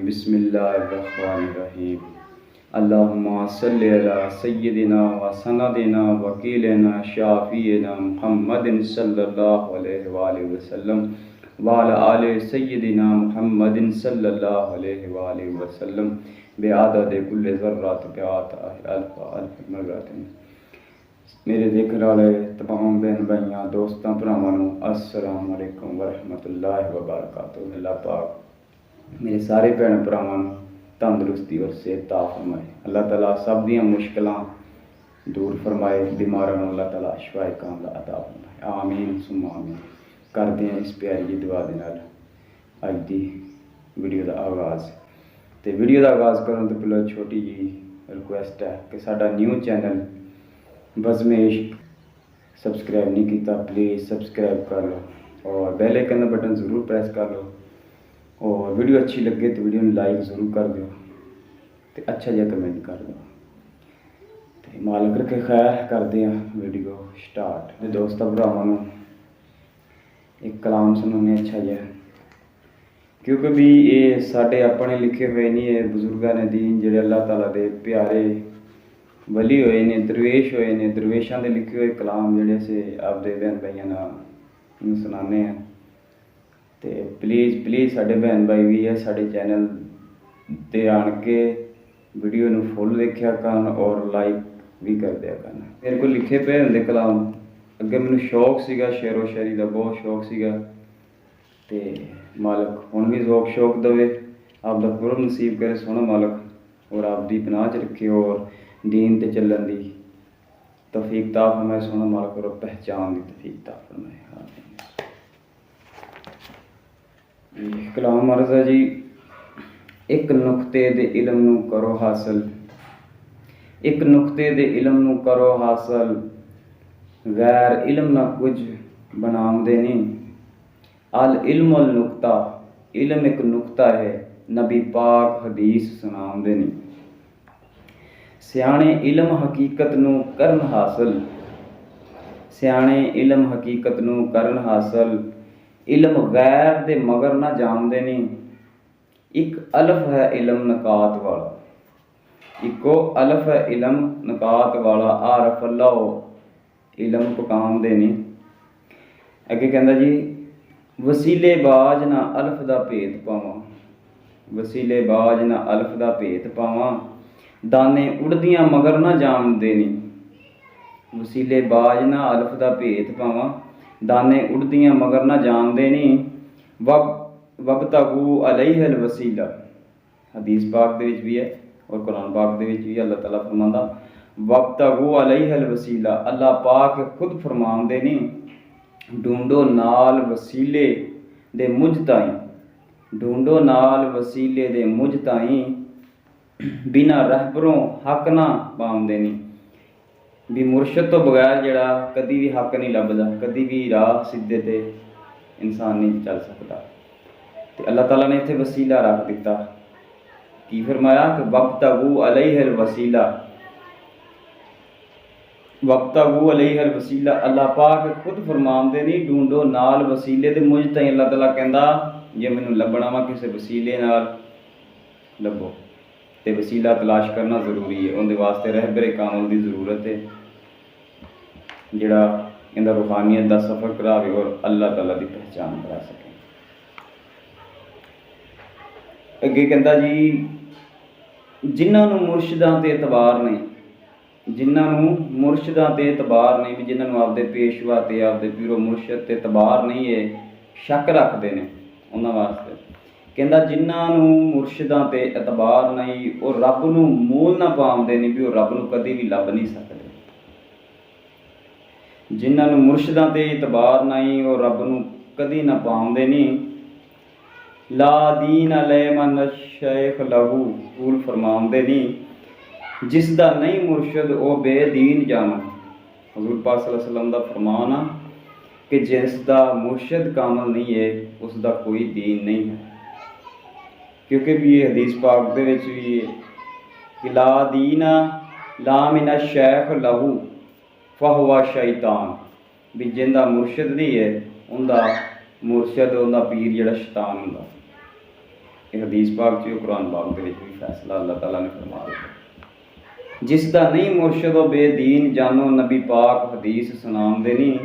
बिस्मिल्लाहिर्रहमानिर्रहीम। अल्लाहुम्मा सल्लि अला सय्यिदिना व सनदिना वकीलना शाफीना मुहम्मदिन सल्लल्लाहु अलैहि वसल्लम व अला आले सय्यिदिना मुहम्मदिन सल्लल्लाहु अलैहि वसल्लम बिआदद कुल्ल ज़र्रत बिआत अल्फ अल्फ मर्रतिन। मेरे देखने वाले तमाम बहन भाइयों दोस्तों भरावां अस्सलाम वालेकुम व रहमतुल्लाहि व बरकातुहू। अल्लाह पाक मेरे सारे भैन भरावां तंदुरुस्ती और सेहत अता फरमाए। अल्लाह ताला सब दियां मुश्किलां दूर फरमाए, बीमारां नूं अल्लाह ताला शिफाए कामला अता फरमाए। आमीन सुम्मा आमीन। करते हैं इस प्यारी जी दुआ दे नाल अज दी वीडियो का आगाज़। तो वीडियो का आगाज़ करने तो पहले छोटी जी रिक्वेस्ट है कि साडा न्यू चैनल बज़्म इश्क सब्सक्राइब नहीं किया, प्लीज़ सब्सक्राइब कर लो और बेल आइकन का बटन ज़रूर प्रेस कर लो। और वीडियो अच्छी लगे तो वीडियो में लाइक ज़रूर कर दो तो अच्छा जहा कमेंट कर दो। तो मालिक रखे खैर करते हैं वीडियो स्टार्ट। दोस्तों भरावां एक कलाम सुनाने अच्छा जहा, क्योंकि भी ये साढ़े अपने लिखे हुए नहीं है, बजुर्गों ने दीन जो अल्लाह ताला दे प्यारे वली होए ने, दरवेश होए ने, दरवेशों के लिखे हुए कलाम जोड़े से आपके बहन भाइयों सुनाने हैं। तो प्लीज़ प्लीज़ साढ़े बहन भाई भी है साढ़े चैनल ते आन के वीडियो नू फुल देखा करन और लाइक भी कर दिया करन। मेरे को लिखे पे होंगे कलाम, अगे मैनू शौक सीगा शेरो शायरी का, बहुत शौक सीगा। तो मालिक हुण भी शौक दवे, आपका कुर्ब नसीब करे सोहना मालिक, और आपकी पनाह च रखे और दीन ते चलन दी तौफीक ता फरमाए सोहना मालिक, और पहचान दी तौफीक ता फरमाए। कलाम अर्ज़ है जी। एक नुक्ते दे इलम नू करो हासिल, एक नुक्ते दे इलम नू करो हासिल, गैर इलम ना कुछ बनामदे नहीं। अल इल्म अल नुक्ता, इलम एक नुक्ता है, नबी पाक हदीस सुनामदे नहीं। सियाणे इलम हकीकत नू करन हासिल, सियाणे इलम हकीकत नू करन हासिल, इलम गैर दे मगर ना जानदे नहीं। एक अलफ है इलम नकात वाला, इको अलफ है इलम नकात वाला, आरफ अल्लाह इलम पकाम दे नहीं। अगे कहंदा जी, वसीले बाज ना अलफ दा भेद पावां, वसीले बाज ना अलफ दा भेद पावां, दाने उड़दियां मगर ना जानदे नहीं। वसीले बाज ना अलफ दा भेद पावां, दाने उड़दियां मगर ना जानदे नहीं। वबतगू अलैहिल वसीला, हदीस पाक दे विच भी है और कुरान पाक दे विच भी अल्लाह ताला फरमांदा वबतगू अलैहिल वसीला, अल्लाह पाक खुद फरमांदे नहीं, ढूंढो नाल वसीले दे मुझ ताईं, ढूंढो नाल वसीले दे मुझ ताईं, बिना रहबरों हक ना पामदे नहीं। भी मुर्शद तो बगैर जड़ा कभी भी हक नहीं लभदा, कभी भी राह सीधे ते इंसान नहीं चल सकता। तो अल्लाह ताला ने इत्थे वसीला रख दिता, की फरमाया कि वबतगू अलैहिल वसीला, वबतगू अलैहिल वसीला, अल्लाह पाक खुद फरमांदे नहीं, ढूंढो नाल वसीले ते मुझ ताईं। अल्लाह ताला कहंदा जे मैनू लभना वा किसी वसीले नाल लभो, तो वसीला तलाश करना जरूरी है, उनके वास्ते रहबरे कामल की जरूरत है जिहड़ा इहदा रूहानियत का सफ़र करावे और अल्लाह ताला की पहचान करा सके। अगे कहंदा जी, जिन्होंने मुर्शिदां ते एतबार नहीं, जिन्होंने मुर्शिदां ते एतबार नहीं, भी जिन्होंने आपदे पेशवा ते आपदे पीरो मुर्शद ते एतबार नहीं है, शक रखते हैं उन्होंने वास्ते। कहंदा जिन्होंने मुर्शिदां ते एतबार नहीं, वो रब नूं मूल ना पाउंदे नहीं, भी वो रब नूं कदी भी लभ नहीं सकते। जिन्होंने मुर्शिदां ते एतबार नहीं, वो रब नूं कदी ना पाउंदे नहीं। ला दीन अलैमन शेख लहू, कूल फरमाउंदे नहीं, जिसदा नहीं मुर्शद वो बेदीन जाना। हज़ूर पाक सल्लल्लाहु अलैहि वसल्लम दा फरमान आ कि जिसदा मुर्शद कामल नहीं है उसका कोई दीन नहीं है। क्योंकि भी ये हदीस पाक दे विच भी कि ला दीना ला मिना शेख लहू फहुआ शैतान, भी जिंदा मुर्शद नहीं है उनका मुर्शद उनका पीर जिहड़ा शैतान हुंदा। ये हदीस पाक च कुरान पाक के भी फैसला अल्लाह ताला ने फरमा दिया। जिसका नहीं मुर्शद व बेदीन जानो नबी पाक हदीस सुनाते नहीं।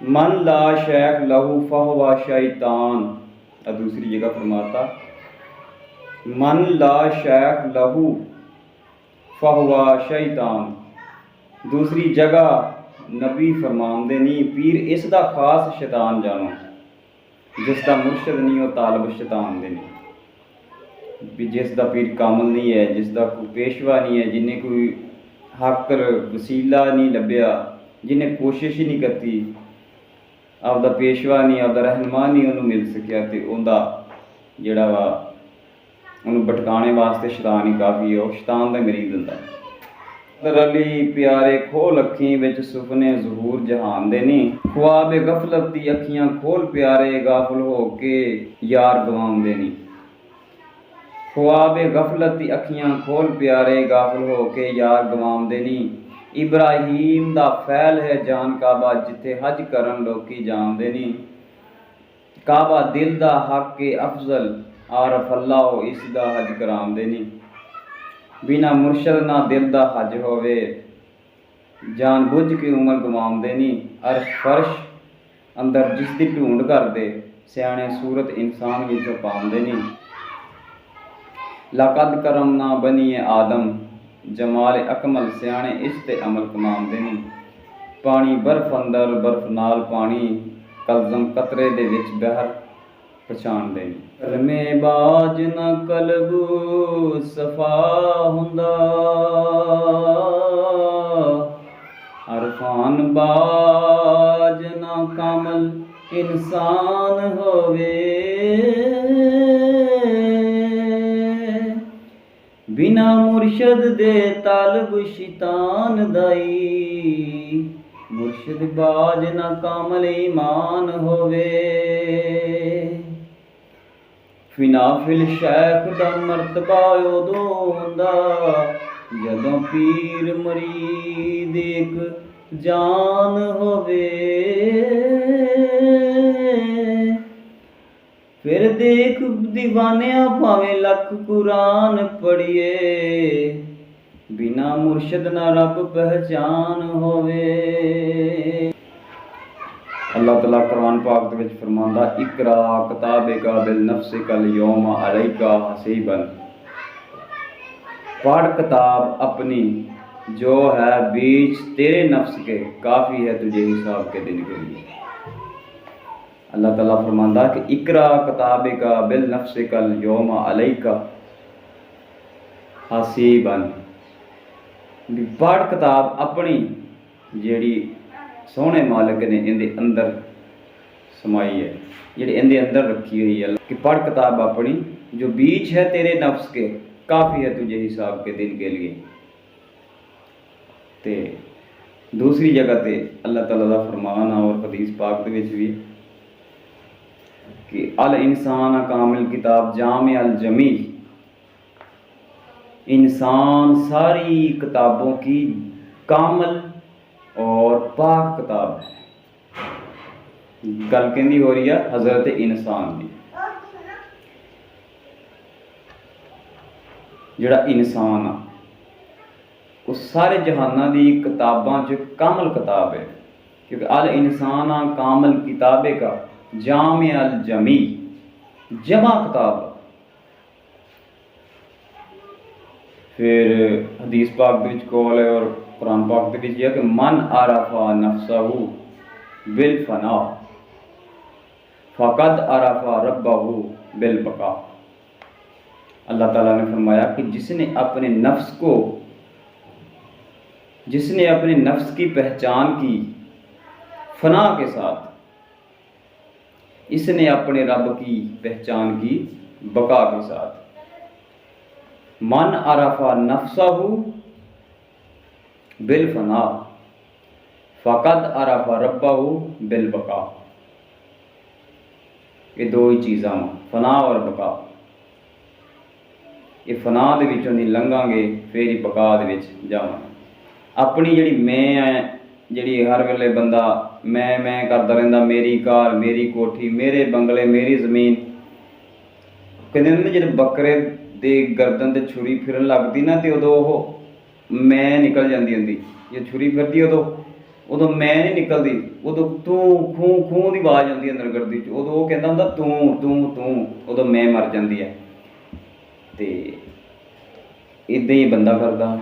मन ला शेख लहू फहवा शैतान। दूसरी जगह फरमाता मन ला शेख लहू फहवा शैतान। दूसरी जगह नबी फरमाते नहीं पीर इसका खास शैतान जानो। जिसका मुर्शद नहीं हो तालब शैतान दे नहीं। भी जिसका पीर कामल नहीं है, जिसका कोई पेशवा नहीं है, जिन्हें कोई हक वसीला नहीं लभ्या, जिन्हें कोशिश ही नहीं करती, आपका पेशवा नहीं, आपका रहनुमा नहीं उन्होंने मिल सकिया, तो उनका जोड़ा वा उन्होंने भटकाने वास्ते शैतान ही काफ़ी है। वह शैतान का मरीज होंदा। रली प्यारे खोल अखी विच सुपने जहूर जहान दे नी। ख्वाब गफलत दी अखियां खोल प्यारे गाफल हो के यार गवाउंदे नी। ख्वाब गफलत दी अखियां खोल प्यारे गाफल हो के यार गवाउंदे नी। इब्राहीम दा फैल है जान काबा जिथे हज करन लोकी जांदे नी। काबा दिल दा हक के अफजल आरफ अल्लाह इसदा हज करांदे नी। बिना मुर्शद ना दिल दा हज होवे जान बुझ के उमर गवाउंदे नी। अर्श फर्श अंदर जिसदी ढूंढ करदे सियाणे सूरत इंसान विचों पाउंदे नी। लकद करम ना बनीए आदम जमाल अकमल सियाणे इस ते अमल कमाउंदे नी। पानी बर्फ अंदर बर्फ नाल पानी कलजम कतरे दे विच बहर पछाणदे नी। कलमे बाज ना कलबू सफा हुंदा अरफान बाज ना कामल इंसान होवे। बिना मुर्शद दे तालब शैतान दाई। मुर्शद बाज ना कामल ईमान होवे। फिनाफिल शैख दा मरतबा उदों हुंदा जदों पीर मरीद एक जान होवे। फिर देख दीवानिया भावें लख कुरान पढ़िए बिना मुर्शद ना रब पहचान होवे। अल्लाह ताला कुरान पाक दे विच फरमांदा इकरा किताबेका बिल नफ्सिकल यौमा अलैका हसीबन। पढ़ किताब अपनी जो है बीच तेरे नफ्स के काफ़ी है तुझे हिसाब के दिन के लिए। अल्लाह ताला फरमांदा कि इकरा किताबेका बिल नफ्सिकल यौमा अलैका हसीबन। पढ़ किताब अपनी जेड़ी सोहने मालिक ने इहदे अंदर समाई है, जेड़ी इहदे अंदर रखी हुई है कि पढ़ किताब अपनी जो बीच है तेरे नफ्स के काफ़ी है तुझे हिसाब के दिन के लिए। ते दूसरी जगह ते अल्लाह ताला दा फरमान और हदीस पाक दे विच भी कि अल इंसान कामिल किताब जामे अल जमी। इंसान सारी किताबों की कामल और पाक किताब है। गल कहनी हो रही है हजरत इंसान की। जिहड़ा इंसान आ उस सारे जहाना दी किताबां च कामल किताब है। क्योंकि अल इंसान कामल किताबे का जामे अल जमी जमा किताब। फिर हदीस पाक दे विच कौल है और कुरान पाक दे विच कि मन आरफा नफ्सहू बिल फना फ़क़द आरफा रब्बहू बिल बका। अल्लाह ताला ने फरमाया कि जिसने अपने नफ्स की पहचान की फना के साथ, इसने अपने रब की पहचान की बका के साथ। मन अरफा नफ्सहू बिल फना फ़क़द अरफा रब्बहू बिल बका। ये दो ही चीज़ां फना और बका। ये फना दे विचों दी लंघांगे फिर ही बका दे विच जावांगे। अपनी जिहड़ी मैं है ਜਿਹੜੀ ਹਰ ਵੇਲੇ ਬੰਦਾ ਮੈਂ ਕਰਦਾ ਰਹਿੰਦਾ, ਮੇਰੀ ਕਾਰ, ਮੇਰੀ ਕੋਠੀ, ਮੇਰੇ ਬੰਗਲੇ, ਮੇਰੀ ਜ਼ਮੀਨ। ਕਹਿੰਦੇ ਨੇ ਜਿਹੜੇ ਬੱਕਰੇ ਦੇ ਗਰਦਨ ਤੇ ਛੁਰੀ ਫਿਰਨ ਲੱਗਦੀ ਨਾ, ਤੇ ਉਦੋਂ ਉਹ ਮੈਂ ਨਿਕਲ ਜਾਂਦੀ ਹੁੰਦੀ। ਜੇ ਛੁਰੀ ਫਿਰਦੀ ਉਦੋਂ ਮੈਂ ਨਹੀਂ ਨਿਕਲਦੀ, ਉਦੋਂ ਤੂੰ ਖੂੰ ਖੂੰ ਦੀ ਆਵਾਜ਼ ਆਉਂਦੀ ਅੰਦਰ ਗਰਦੀ 'ਚ। ਉਦੋਂ ਉਹ ਕਹਿੰਦਾ ਹੁੰਦਾ ਤੂੰ ਤੂੰ ਤੂੰ, ਉਦੋਂ ਮੈਂ ਮਰ ਜਾਂਦੀ ਹੈ। ਤੇ ਇੱਦਾਂ ਹੀ ਬੰਦਾ ਕਰਦਾ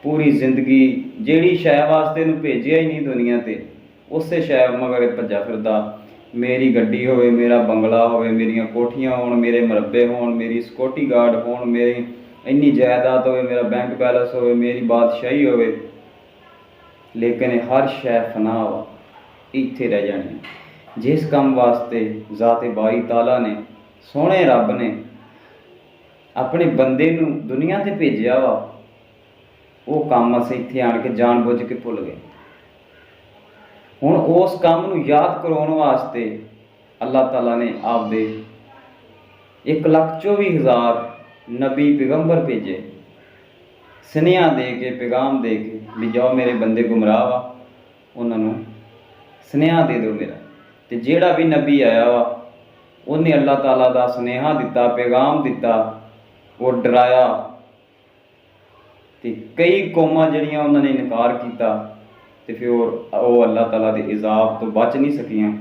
ਪੂਰੀ ਜ਼ਿੰਦਗੀ, ਜਿਹੜੀ ਸ਼ੈ ਵਾਸਤੇ ਇਹਨੂੰ ਭੇਜਿਆ ਹੀ ਨਹੀਂ ਦੁਨੀਆ 'ਤੇ, ਉਸੇ ਸ਼ੈ ਮਗਰ ਭੱਜਾ ਫਿਰਦਾ। ਮੇਰੀ ਗੱਡੀ ਹੋਵੇ, ਮੇਰਾ ਬੰਗਲਾ ਹੋਵੇ, ਮੇਰੀਆਂ ਕੋਠੀਆਂ ਹੋਣ, ਮੇਰੇ ਮਰੱਬੇ ਹੋਣ, ਮੇਰੀ ਸਿਕਿਉਰਟੀ ਗਾਰਡ ਹੋਣ, ਮੇਰੀ ਇੰਨੀ ਜਾਇਦਾਦ ਹੋਵੇ, ਮੇਰਾ ਬੈਂਕ ਬੈਲੈਂਸ ਹੋਵੇ, ਮੇਰੀ ਬਾਦਸ਼ਾਹੀ ਹੋਵੇ, ਲੇਕਿਨ ਹਰ ਸ਼ੈ ਫਨਾ ਵਾ, ਇੱਥੇ ਰਹਿ ਜਾਣੀ। ਜਿਸ ਕੰਮ ਵਾਸਤੇ ਜ਼ਾਤੇ ਬਾਈ ਤਾਲਾ ਨੇ, ਸੋਹਣੇ ਰੱਬ ਨੇ ਆਪਣੇ ਬੰਦੇ ਨੂੰ ਦੁਨੀਆ 'ਤੇ ਭੇਜਿਆ ਵਾ, ਉਹ ਕੰਮ ਅਸੀਂ ਇੱਥੇ ਆਣ ਕੇ ਜਾਣ ਬੁੱਝ ਕੇ ਭੁੱਲ ਗਏ। ਹੁਣ ਉਸ ਕੰਮ ਨੂੰ ਯਾਦ ਕਰਾਉਣ ਵਾਸਤੇ ਅੱਲਾਹ ਤਾਲਾ ਨੇ ਆਪਦੇ 1,24,000 ਨਬੀ ਪੈਗੰਬਰ ਭੇਜੇ, ਸੁਨੇਹਾ ਦੇ ਕੇ, ਪੈਗਾਮ ਦੇ ਕੇ ਵੀ ਜਾਓ ਮੇਰੇ ਬੰਦੇ ਗੁੰਮਰਾਹ ਵਾ, ਉਹਨਾਂ ਨੂੰ ਸੁਨੇਹਾ ਦੇ ਦਿਓ ਮੇਰਾ। ਤੇ ਜਿਹੜਾ ਵੀ ਨਬੀ ਆਇਆ ਵਾ, ਉਹਨੇ ਅੱਲਾਹ ਤਾਲਾ ਦਾ ਸੁਨੇਹਾ ਦਿੱਤਾ, ਪੈਗਾਮ ਦਿੱਤਾ, ਉਹ ਡਰਾਇਆ। ਤੇ ਕਈ ਕੌਮਾਂ ਜਿਹੜੀਆਂ ਉਹਨਾਂ ਨੇ ਇਨਕਾਰ ਕੀਤਾ, ਤੇ ਫਿਰ ਉਹ ਅੱਲਾਹ ਤਾਲਾ ਦੇ ਇਜ਼ਾਬ ਤੋਂ ਬਚ ਨਹੀਂ ਸਕੀਆਂ।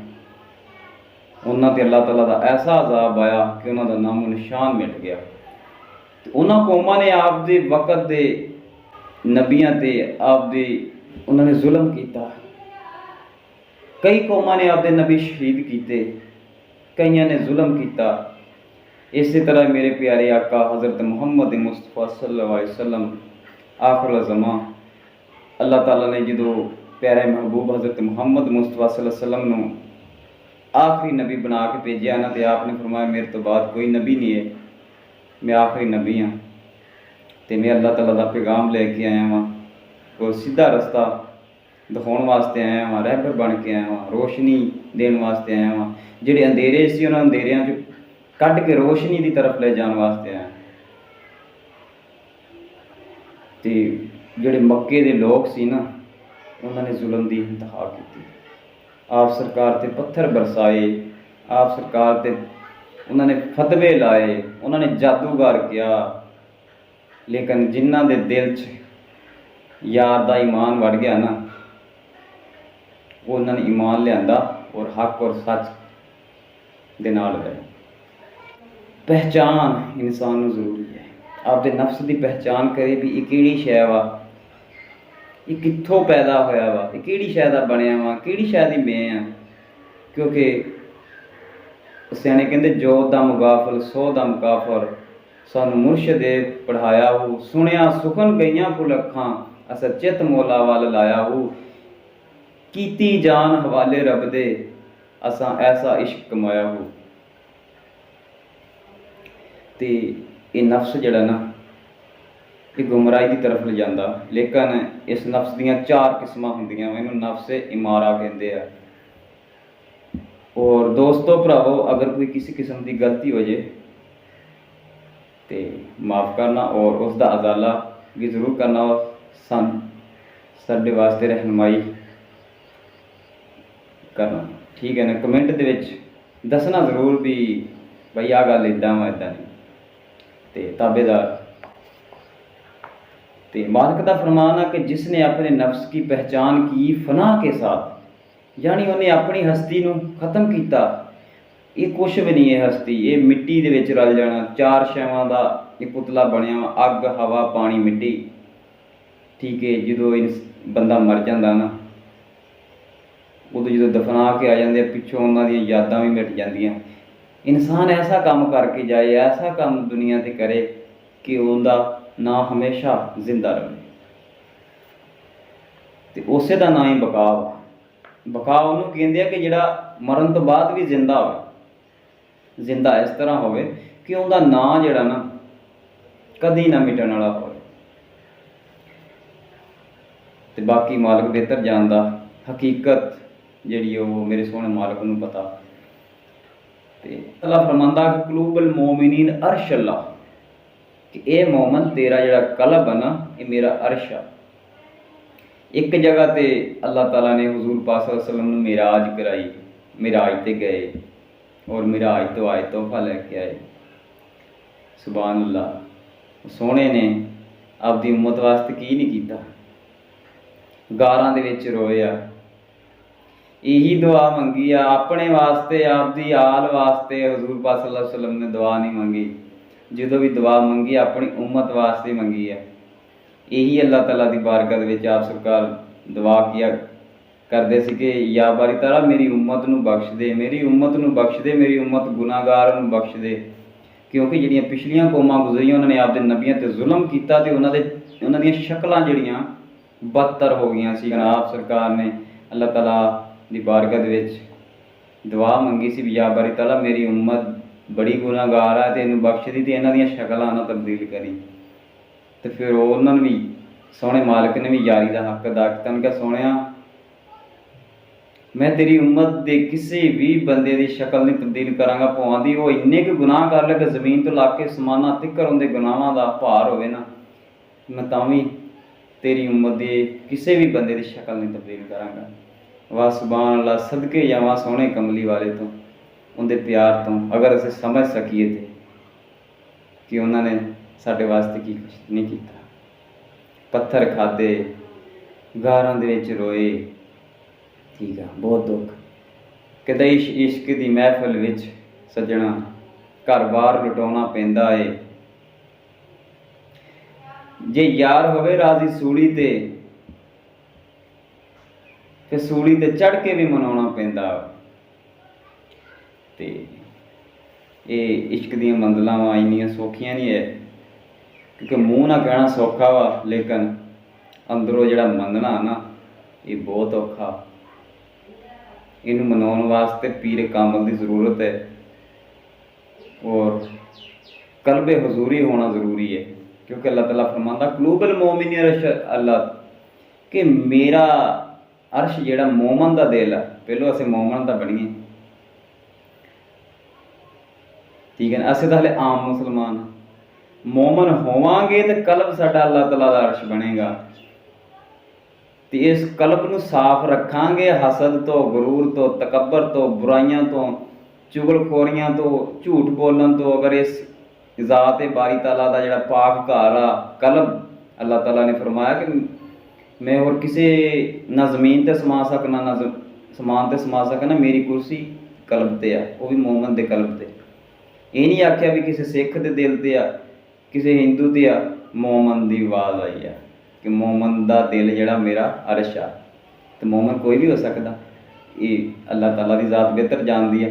ਉਹਨਾਂ 'ਤੇ ਅੱਲਾਹ ਤਾਲਾ ਦਾ ਐਸਾ ਅਜ਼ਾਬ ਆਇਆ ਕਿ ਉਹਨਾਂ ਦਾ ਨਾਮੋ ਨਿਸ਼ਾਨ ਮਿਟ ਗਿਆ। ਤੇ ਉਹਨਾਂ ਕੌਮਾਂ ਨੇ ਆਪਦੇ ਵਕਤ ਦੇ ਨਬੀਆਂ 'ਤੇ ਉਹਨਾਂ ਨੇ ਜ਼ੁਲਮ ਕੀਤਾ। ਕਈ ਕੌਮਾਂ ਨੇ ਆਪਦੇ ਨਬੀ ਸ਼ਹੀਦ ਕੀਤੇ, ਕਈਆਂ ਨੇ ਜ਼ੁਲਮ ਕੀਤਾ। ਇਸੇ ਤਰ੍ਹਾਂ ਮੇਰੇ ਪਿਆਰੇ ਆਕਾ ਹਜ਼ਰਤ ਮੁਹੰਮਦ ਮੁਸਤਫਾ ਸੱਲੱਲਾਹੁ ਅਲੈਹਿ ਵਸੱਲਮ ਆਖਿਰ ਜ਼ਮਾਂ, ਅੱਲਾਹ ਤਾਲਾ ਨੇ ਜਦੋਂ ਪਿਆਰੇ ਮਹਿਬੂਬ ਹਜ਼ਰਤ ਮੁਹੰਮਦ ਮੁਸਤਫਾ ਸੱਲੱਲਾਹੁ ਅਲੈਹਿ ਵਸੱਲਮ ਨੂੰ ਆਖਰੀ ਨਬੀ ਬਣਾ ਕੇ ਭੇਜਿਆ ਨਾ, ਤੇ ਆਪ ਨੇ ਫਰਮਾਇਆ ਮੇਰੇ ਤੋਂ ਬਾਅਦ ਕੋਈ ਨਬੀ ਨਹੀਂ ਹੈ, ਮੈਂ ਆਖਰੀ ਨਬੀ ਹਾਂ। ਤੇ ਮੈਂ ਅੱਲਾਹ ਤਾਲਾ ਦਾ ਪੈਗਾਮ ਲੈ ਕੇ ਆਇਆ ਵਾਂ, ਉਹ ਸਿੱਧਾ ਰਸਤਾ ਦਿਖਾਉਣ ਵਾਸਤੇ ਆਇਆ ਵਾਂ, ਰਹਿਬਰ ਬਣ ਕੇ ਆਇਆ ਵਾਂ, ਰੋਸ਼ਨੀ ਦੇਣ ਵਾਸਤੇ ਆਇਆ ਵਾਂ। ਜਿਹੜੇ ਅੰਧੇਰੇ ਸੀ ਉਹਨਾਂ ਅੰਧੇਰਿਆਂ 'ਚ ਕੱਢ ਕੇ ਰੋਸ਼ਨੀ ਦੀ ਤਰਫ ਲੈ ਜਾਣ ਵਾਸਤੇ ਆਇਆ। ਤੇ ਜਿਹੜੇ ਮੱਕੇ ਦੇ ਲੋਕ ਸੀ ਨਾ, ਉਹਨਾਂ ਨੇ ਜ਼ੁਲਮ ਦੀ ਇੰਤਹਾ ਕੀਤੀ। ਆਪ ਸਰਕਾਰ 'ਤੇ ਪੱਥਰ ਬਰਸਾਏ, ਆਪ ਸਰਕਾਰ 'ਤੇ ਉਹਨਾਂ ਨੇ ਫਤਵੇ ਲਾਏ, ਉਹਨਾਂ ਨੇ ਜਾਦੂਗਰ ਕਿਹਾ। ਲੇਕਿਨ ਜਿਨ੍ਹਾਂ ਦੇ ਦਿਲ 'ਚ ਯਾਰ ਦਾ ਈਮਾਨ ਵੜ ਗਿਆ ਨਾ, ਉਹਨਾਂ ਨੇ ਈਮਾਨ ਲਿਆਂਦਾ ਔਰ ਹੱਕ ਔਰ ਸੱਚ ਦੇ ਨਾਲ ਰਹੇ। ਪਹਿਚਾਨ ਇਨਸਾਨ ਨੂੰ ਜ਼ਰੂਰੀ ਹੈ, ਆਪਦੇ ਨਫਸ ਦੀ ਪਹਿਚਾਨ ਕਰੇ ਵੀ ਇਹ ਕਿਹੜੀ ਸ਼ੈ ਵਾ, ਇਹ ਕਿੱਥੋਂ ਪੈਦਾ ਹੋਇਆ ਵਾ, ਇਹ ਕਿਹੜੀ ਸ਼ੈ ਦਾ ਬਣਿਆ ਵਾ, ਕਿਹੜੀ ਸ਼ੈ ਦੀ ਮੈਂ ਆ। ਕਿਉਂਕਿ ਸਿਆਣੇ ਕਹਿੰਦੇ ਜੋ ਦਮ ਗਾਫਲ ਸੋ ਦਮ ਕਾਫਰ, ਸਾਨੂੰ ਮੁਰਸ਼ਿਦ ਪੜ੍ਹਾਇਆ ਹੋ, ਸੁਣਿਆ ਸੁਖਨ ਗਈਆਂ ਕੁਲ ਅੱਖਾਂ, ਅਸਾਂ ਚਿੱਤ ਮੌਲਾ ਵੱਲ ਲਾਇਆ ਹੋ, ਕੀਤੀ ਜਾਨ ਹਵਾਲੇ ਰੱਬ ਦੇ, ਅਸਾਂ ਐਸਾ ਇਸ਼ਕ ਕਮਾਇਆ ਹੋ। ਤੇ ਇਹ ਨਫਸ ਜਿਹੜਾ ਨਾ, ਇਹ ਗੁੰਮਰਾਹੀ ਦੀ ਤਰਫ ਲਿਜਾਂਦਾ। ਲੇਕਿਨ ਇਸ ਨਫਸ ਦੀਆਂ 4 ਕਿਸਮਾਂ ਹੁੰਦੀਆਂ, ਇਹਨੂੰ ਨਫਸ ਇਮਾਰਾ ਕਹਿੰਦੇ ਆ। ਔਰ ਦੋਸਤੋ ਭਰਾਵੋ, ਅਗਰ ਕੋਈ ਕਿਸੇ ਕਿਸਮ ਦੀ ਗਲਤੀ ਹੋ ਜੇ ਤੇ ਮਾफ़ ਕਰਨਾ, ਔਰ ਉਸ ਦਾ ਅਜ਼ਾਲਾ ਵੀ ਜ਼ਰੂਰ ਕਰਨਾ, ਸਾਡੇ ਵਾਸਤੇ ਰਹਿਨਮਾਈ ਕਰਨਾ, ਠੀਕ ਹੈ ਨਾ। ਕਮੈਂਟ ਦੇ ਵਿੱਚ ਦੱਸਣਾ ਜ਼ਰੂਰ ਵੀ ਬਈ ਆਹ ਗੱਲ ਇੱਦਾਂ ਵਾ, ਇੱਦਾਂ ਨਹੀਂ। ਤੇ ਤਾਬੇਦਾਰ ਤੇ मालिक का फरमान है कि जिसने अपने नफ्स की पहचान की फना के साथ, यानी उन्हें अपनी हस्ती ਨੂੰ ਖਤਮ ਕੀਤਾ। ਇਹ ਕੁਛ ਵੀ ਨਹੀਂ ਹੈ ਹਸਤੀ, ਇਹ ਮਿੱਟੀ ਦੇ ਵਿੱਚ ਰਲ ਜਾਣਾ। 4 ਸ਼ੈਵਾਂ ਦਾ ਇਹ ਪੁਤਲਾ ਬਣਿਆ ਵਾ, ਅੱਗ, ਹਵਾ, ਪਾਣੀ, ਮਿੱਟੀ, ਠੀਕ ਹੈ। ਜਦੋਂ ਬੰਦਾ ਮਰ ਜਾਂਦਾ ਨਾ, ਉਦੋਂ ਜਦੋਂ ਦਫਨਾ ਕੇ ਆ ਜਾਂਦੇ, ਪਿੱਛੋਂ ਉਹਨਾਂ ਦੀਆਂ ਯਾਦਾਂ ਵੀ ਮਿਟ ਜਾਂਦੀਆਂ। ਇਨਸਾਨ ਐਸਾ ਕੰਮ ਕਰਕੇ ਜਾਏ, ਐਸਾ ਕੰਮ ਦੁਨੀਆ 'ਤੇ ਕਰੇ ਕਿ ਉਹਦਾ ਨਾਂ ਹਮੇਸ਼ਾ ਜ਼ਿੰਦਾ ਰਹੇ। ਤੇ ਉਸੇ ਦਾ ਨਾਂ ਹੀ ਬਕਾ ਵਾ। ਬਕਾ ਉਹਨੂੰ ਕਹਿੰਦੇ ਆ ਕਿ ਜਿਹੜਾ ਮਰਨ ਤੋਂ ਬਾਅਦ ਵੀ ਜ਼ਿੰਦਾ ਹੋਵੇ। ਜ਼ਿੰਦਾ ਇਸ ਤਰ੍ਹਾਂ ਹੋਵੇ ਕਿ ਉਹਦਾ ਨਾਂ ਜਿਹੜਾ ਨਾ ਕਦੀ ਨਾ ਮਿਟਣ ਵਾਲਾ ਹੋਵੇ। ਤੇ ਬਾਕੀ ਮਾਲਕ ਬਿਹਤਰ ਜਾਣਦਾ, ਹਕੀਕਤ ਜਿਹੜੀ ਉਹ ਮੇਰੇ ਸੋਹਣੇ ਮਾਲਕ ਨੂੰ ਪਤਾ। ਤੇ ਅੱਲਾਹ ਫਰਮਾਂਦਾ ਕਿ ਕੁਲੂਬੁਲ ਮੋਮਿਨੀਨ ਅਰਸ਼ ਅੱਲਾਹ, ਕਿ ਇਹ ਮੋਮਨ ਤੇਰਾ ਜਿਹੜਾ ਕਲਬ ਹੈ ਨਾ, ਇਹ ਮੇਰਾ ਅਰਸ਼ ਆ। एक जगह ते अल्लाह ताला ने हुजूर पाक सल्लल्लाहु अलैहि वसल्लम नूं मिराज कराई, मिराज ते गए और मिराज तो आए तोहफा लैके आए। सुभान अल्लाह। सोहणे ने आपदी उम्मत वास्ते की नहीं कीता, गारां दे विच रोया, यही दुआ मंगी आ अपने वास्ते, आपदी आल वास्ते। हजूर पाक सल्लल्लाहु अलैहि वसल्लम ने दुआ नहीं मंगी, जो भी दुआ मंगी अपनी उम्मत वास्ते मंगी है। यही अल्लाह ताला की बारकत विच आप सरकार दुआ किया करते सी कि या बारी ताला मेरी उम्मत नूं बख्श दे, मेरी उम्मत नूं बख्श दे, मेरी उम्मत गुनाहगार नूं बख्श दे। क्योंकि जिहड़ियां पिछलियां कौमां गुजरियां उन्होंने आपदे नबियां ते जुल्म कीता ते उन्हां दी शक्लां जिहड़ियां बदतर हो गईयां सी। आप सरकार ने अल्लाह ताला दी बारकत विच दुआ मंगी सी भी या बारी ताला मेरी उम्मत बड़ी गुनाहगार है ते इन्हूं बख्श दी ते इन्हां दियां शक्लां ना तब्दील करी। तो फिर उन्होंने भी सोहणे मालिक ने भी यारी का हक अदा किया। उन्होंने कहा सोहणिया मैं तेरी उम्मत के किसी भी बंदे की शक्ल नहीं तब्दील करांगा, भावें दी वो इन्ने क गुनाह कर ले कि जमीन तो ला के समाना तिकर उनके गुनाहां का भार होवे ना, मैं तां भी तेरी उम्मत के किसी भी बंदे की शक्ल नहीं तब्दील करांगा। वाह सुभान अल्लाह, सदके जावां सोहणे कमली वाले तो, उनके प्यार तो। अगर असीं समझ सकीए थे कि उन्होंने साडे वास्ते की कुछ नहीं किया, पत्थर खाधे, गारां दे विच रोए, ठीक है, बहुत दुख। कदे इश्क की महफिल विच सजना घर बार लुटाउणा पैंदा है, जे यार होवे राजी सूली ते फिर सूली ते चढ़ के भी मनाउणा पैंदा। ते ये इश्क दी मंजिलां वा इन्नियां सौखियां नहीं है, क्योंकि मूँह ना कहना सौखा वा लेकिन अंदरों जिहड़ा मनना ना ये बहुत औखा। इनू मनाउण वास्ते पीर कामल की जरूरत है और कल्बे हजूरी होना जरूरी है। क्योंकि अल्लाह ताला फरमांदा कुलूबुल मोमिनीन अर्श अल्लाह कि मेरा अर्श जिहड़ा मोमन का दिल है, पहलों असीं मोमन दा बणीए, ठीक है ना। असीं तां हले आम मुसलमान, मोमन होवांगे तो कल्ब साडा अल्लाह ताला दा अर्श बनेगा। तो इस कल्ब नूं साफ रखांगे हसद तो, गुरूर तो, तकबर तो, बुराइयां तो, चुगलखोरियां तो, झूठ बोलन तो। अगर इस ज़ात बारी ताला दा जिहड़ा पाक घर आ कल्ब, अल्लाह ताला ने फरमाया कि मैं और किसी ना जमीन ते समा सकना ना समान ते समा सकना, मेरी कुर्सी कल्ब ते आ, वो भी मोमन दे कल्ब ते। ये नहीं आख्या भी किसी सिख दे दिल ते आ, किसी हिंदू ते आ, मोमन दी आवाज़ आई है कि मोमन दा दिल जिहड़ा मेरा अर्श आ। तो मोमन कोई भी हो सकता, ये अल्लाह ताला दी ज़ात बेहतर जानती है।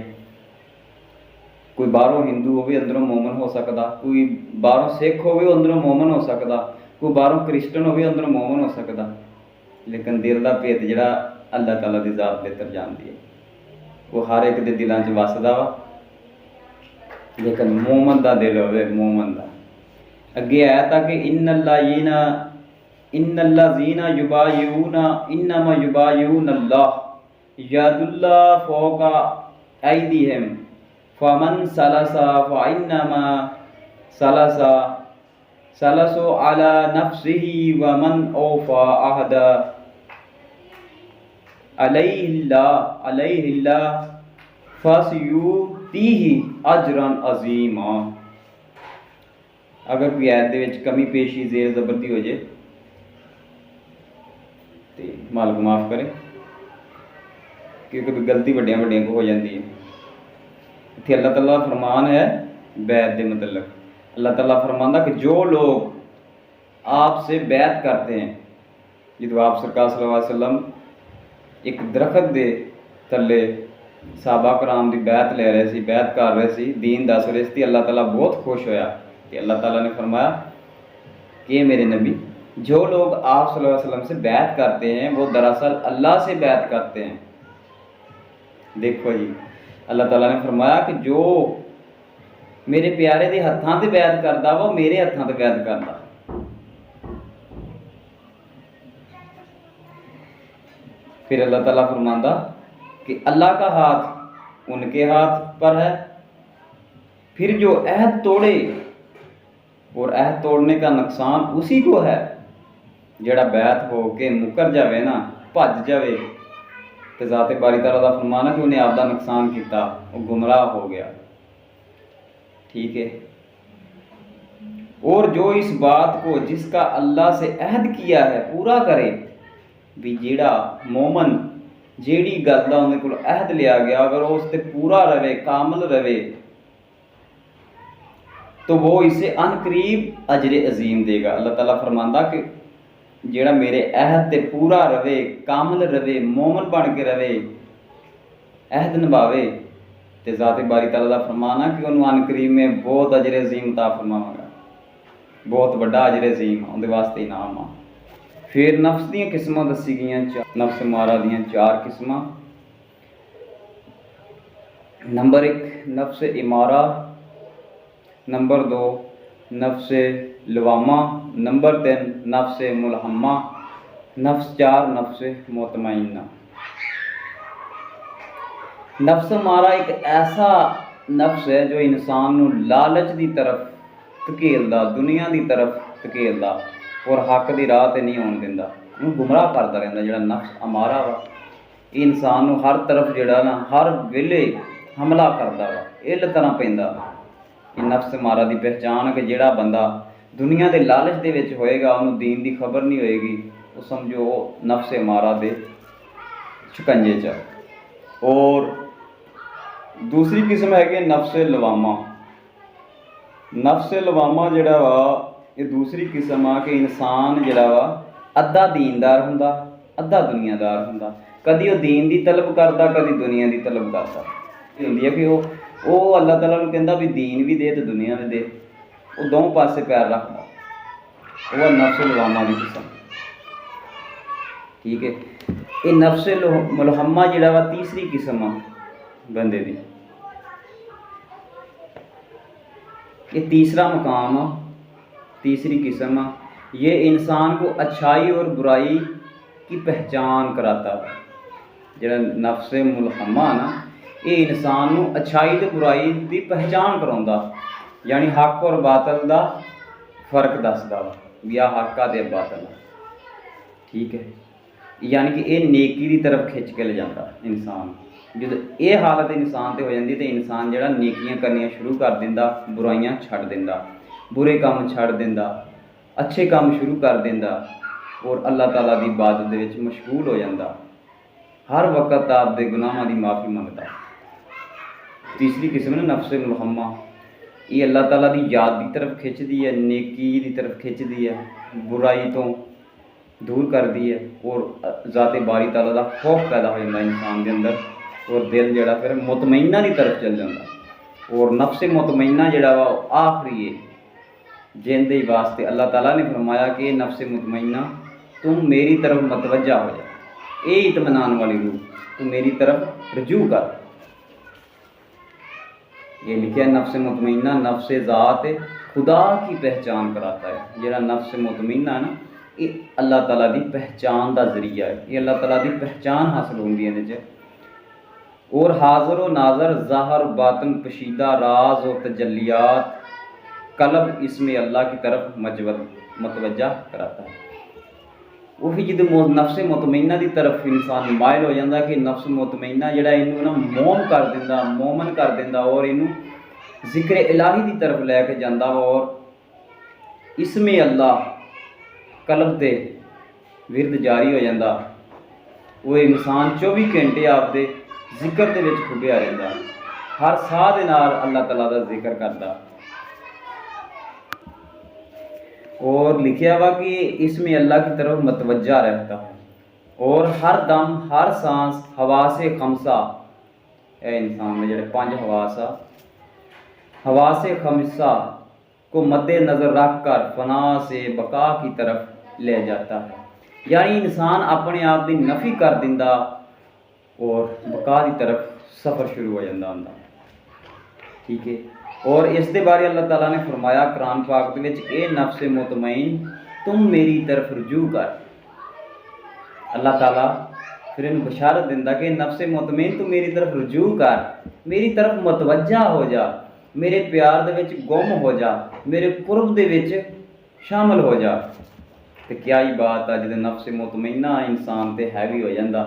कोई बाहरों हिंदू हो अंदरों मोमन हो सकता, कोई बाहरों सिख हो अंदरों मोमन हो सकता, कोई बाहरों क्रिश्चन हो अंदरों मोमन हो सकता। लेकिन दिल का भेद जिहड़ा अल्लाह ताला दी ज़ात बेहतर जानती है, वो हर एक दे दिलों च वसदा वा। लेकिन मोमन का दिल होवे, मोमन का अगे आया था कि इन्नल्लाज़ीना युबायिऊना इन्नमा युबायिऊना अल्लाह यदुल्लाह फौका ऐदीहिम फमन सलसा फइन्नमा सलसा सलसु अला नफ्सिही वमन औफा अहदा अलैहिल्लाह फसयुतीही अजरन अजीमा। अगर कोई ऐत दे विच कमी पेशी जेर जबरदी हो जाए तो मालिक माफ़ करे, क्योंकि गलती वड्डियां वड्डियां को हो जाती है। इत्थे अल्लाह ताला फरमान है बैत के मतलब, अल्लाह ताला फरमांदा कि जो लोग आपसे बैत करते हैं, जो आप सरकार सल्लल्लाहु अलैहि वसल्लम एक दरखत के थले साहबा कराम की बैत ले रहे थे, बैत कर रहे थे, दीन दस रहे थे। अल्लाह ताला बहुत खुश होया कि अल्लाह ताला ने फरमाया कि मेरे नबी, जो लोग आप सल्लल्लाहु अलैहि वसल्लम से बैत करते हैं वो दरअसल अल्लाह से बैत करते हैं। देखो जी, अल्लाह ताला ने फरमाया कि जो मेरे प्यारे के हत्थां ते बैत करता वो मेरे हत्थां ते बैत करता। फिर अल्लाह ताला फरमांदा कि अल्लाह का हाथ उनके हाथ पर है, फिर जो अहद तोड़े और अहद तोड़ने का नुकसान उसी को है। ਜਿਹੜਾ बैत हो के मुकर जाए ना, भज जाए, तो ज़ाते बारी ताला का फरमान है कि उन्हें आपका नुकसान किया, वो गुमराह हो गया। ठीक है। और जो इस बात को जिसका अल्लाह से अहद किया है पूरा करे, भी जेड़ा मोमन जेड़ी गल का उन्हें को अहद लिया गया अगर वो उस पर पूरा रहे, कामल रहे, तो वो इसे अनकरीब अजर अजीम देगा। अल्लाह ताला फरमांदा कि जेड़ा मेरे अहद ते पूरा रवे, कामल रवे, मोमन बन के रवे, अहद निभावे, तो ज़ाते बारी ताला का फरमान है कि उन्होंने अनकरीब में बहुत अजर अजीम अता फरमावांगा, बहुत बड़ा अजर अजीम उनके वास्ते इनाम आ। फिर नफ्स दी किस्मां दसी गई, नफ्स मारा दी 4 किस्मां। नंबर 1 नफ्स इमारा, नंबर 2 नफ्स लवामा, नंबर 3 नफ्स मुलहम्मा, नफ्स 4 नफ्स मुतमइन्ना। नफ्स मारा एक ऐसा नफ्स है जो इंसान नू लालच की तरफ धकेलदा, दुनिया की तरफ धकेलदा और हक की राह ते नहीं आउण दिंदा, उन्हें गुमराह करता रहता। जो नफ्स अमारा वा ये इंसान नू हर तरफ जोड़ा ना हर वेले हमला करता वा, इल तरह पैंदा। ये नफ्स मारा की पहचान है कि जोड़ा बंदा दुनिया के लालच के विच होएगा, उन्होंने दीन की खबर नहीं होएगी, वो समझो वो नफ्स मारा दे शिकंजे च। और दूसरी किस्म है नफ्स लवामा। नफ्स लवामा जोड़ा वा ये दूसरी किस्म आ कि इंसान जोड़ा वा अद्धा दीनदार हुंदा, अद्धा दुनियादार हुंदा। कदी वो दीन की तलब करता, कदी दुनिया की तलब करता। ये होंदी है कि वो अल्लाह ताला नूं कहंदा भी दीन भी दे तो दुनिया भी दे, वो दोनों पासे पैर रखता, वो नफ्स लवामा की किस्म। ठीक है। ये नफ्स मुलहम्मा जोड़ा वा तीसरी किस्म आ बंदे दी, ये तीसरा मकाम आ, तीसरी किस्म आ। ये इंसान को अच्छाई और बुराई की पहचान कराता है। जो नफ्स मुलहम्मा ना ये इंसान को अच्छाई तो बुराई की पहचान कराउंदा, यानी हक और बातल का फर्क दसदा भी आ हक आ ते बातल। ठीक है। यानी कि ये नेकी की तरफ खिंच के ले जाता इंसान। जो ये हालत इंसान से हो जाती तो इंसान जो नेकियां करनियां शुरू कर दिंदा, बुराइयां छड्ड दिंदा, बुरे काम छड्ड दिंदा, अच्छे काम शुरू कर दिंदा और अल्लाह ताला की इबादत दे विच मशगूल हो जाता, हर वक्त आपके गुनाहों की माफ़ी मंगता। तीसरी किस्म है नफ्स मुलहम्मा, ये अल्लाह ताला की याद की तरफ खिंचती है, नेकी की तरफ खिंचती है, बुराई तो दूर करती है और ज़ाते बारी ताला का खौफ पैदा हो जाता इंसान के अंदर और दिल जोड़ा फिर मुतमइन्ना की तरफ चल जाता। और नफ्स मुतमइन्ना जोड़ा वा आखिरी है जिंदे वास्ते अल्लाह ताला ने फरमाया कि नफ्स मुतमइन्ना तुम मेरी तरफ मतवज्जा हो जा, ये इत्मीनान वाली रूह, तुम मेरी तरफ रजू कर। ये लिखा नफ्स मुतमइन्ना नफ्स ज़ात खुदा की पहचान कराता है। जरा नफ्स मुतमइन्ना ना ये अल्लाह ताला की पहचान का जरिया है, ये अल्लाह ताला की पहचान हासिल होंदी है इहदे च। और हाज़र व नाज़र ज़ाहर बातन पशीदा राज और तजल्लियात कलब इसमें अल्लाह की तरफ मतवज्जा कराता है। वही जो नफ्स मुतमइन्ना की तरफ इंसान मायल हो जाता कि नफ्स मुतमइन्ना जोड़ा इनू ना मोम कर दिंदा, मोमन कर दिंदा और इनू जिक्र इलाही की तरफ लैके जाता और इसमें अल्लाह कलब ते विरद जारी हो जाता। वो इंसान 24 घंटे आपके जिक्र के विच खुबिया रहता, हर साह दे नाल अल्लाह ताला का जिक्र करता। और लिखा वा कि इसमें अल्लाह की तरफ मतवज्जा रहता है और हर दम हर सांस हवा से खमसा है इंसान में जोड़े 5 हवास आ, हवा से खमसा को मद्देनज़र रख कर फना से बका की तरफ ले जाता है। यानी इंसान अपने आप की नफ़ी कर दिंदा और बका की तरफ सफ़र शुरू हो जाता होंदा। ठीक है। और इस दे बारे अल्लाह ताला ने फरमाया कुरान पाक दे विच ए नफ्स मुतमईन तुम मेरी तरफ रुजू कर। अल्लाह ताला फिर इन बशारत दिंदा कि नफ्स मुतमईन तू मेरी तरफ रुजू कर, मेरी तरफ मतवज्जा हो जा, मेरे प्यार दे विच गुम हो जा, मेरे कुर्ब दे विच शामिल हो जा। तो क्या ही बात है जो नफ्स मुतमइना इंसान तो हैवी हो जाता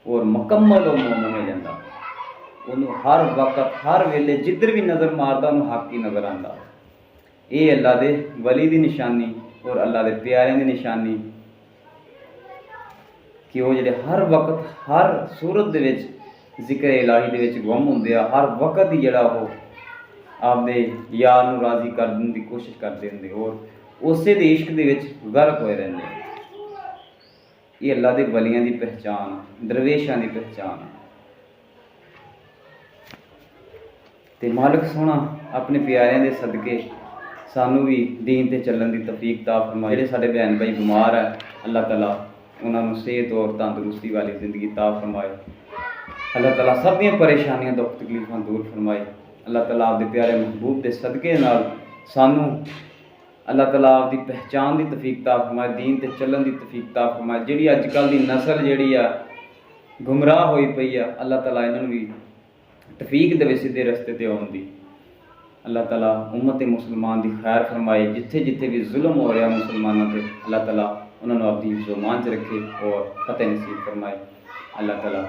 और मुकम्मल और मोमन हो जाता। उन्होंने हर वक्त हर वेले जिधर भी नज़र मारता उन्होंने हक ही नज़र आता। ये अल्लाह के वली की निशानी और अल्लाह के प्यारे की निशानी कि वो जो हर वक्त हर सूरत के जिक्र इलाही के गुम होंगे, हर वक्त ही जोड़ा वो आपदे यार नूं राज़ी करने की कोशिश करते होंगे और उसे दे इश्क दे विच गर्क होए रहिंदे। ये अल्लाह के वलियां की पहचान, दरवेशां की पहचान। तो मालिक सोहना अपने प्यारिਆਂ के सदके सानू भी दीन ते चलण की तौफीक ता फरमाए। जिहड़े साडे भैन भाई बीमार है अल्लाह ताला उन्होंने सेहत और तंदुरुस्ती वाली जिंदगी ता फरमाए। अल्लाह ताला सब दी परेशानियां दुख तकलीफां दूर फरमाए। अल्लाह ताला आपके प्यारे महबूब के सदके नाल सानू अल्लाह ताला आपकी पहचान की तौफीक ता फरमाए, दीन ते चलण की तौफीक ता फरमाए। जिहड़ी अजकल की नस्ल जिहड़ी आ गुमराह होई पई आ, अल्लाह ताला इन्हां नूं भी तौफीक देवे सीधे रस्ते ते आउण दी। अल्लाह ताला उम्मत मुसलमान की खैर फरमाए। जिथे जिथे भी जुल्म हो रहा मुसलमानों पर अल्लाह ताला उन्होंने अपनी हिफ्ज़-ओ-मान च रखे और फतेह नसीब फरमाए। अल्लाह ताला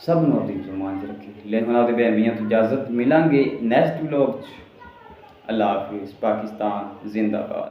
सब नूं अपनी हिफ्ज़-ओ-मान च रखे। लेकिन आपके बहन भैया तो इजाज़त मिलांगे नेक्स्ट व्लॉग। अल्लाह हाफिज़। पाकिस्तान जिंदाबाद।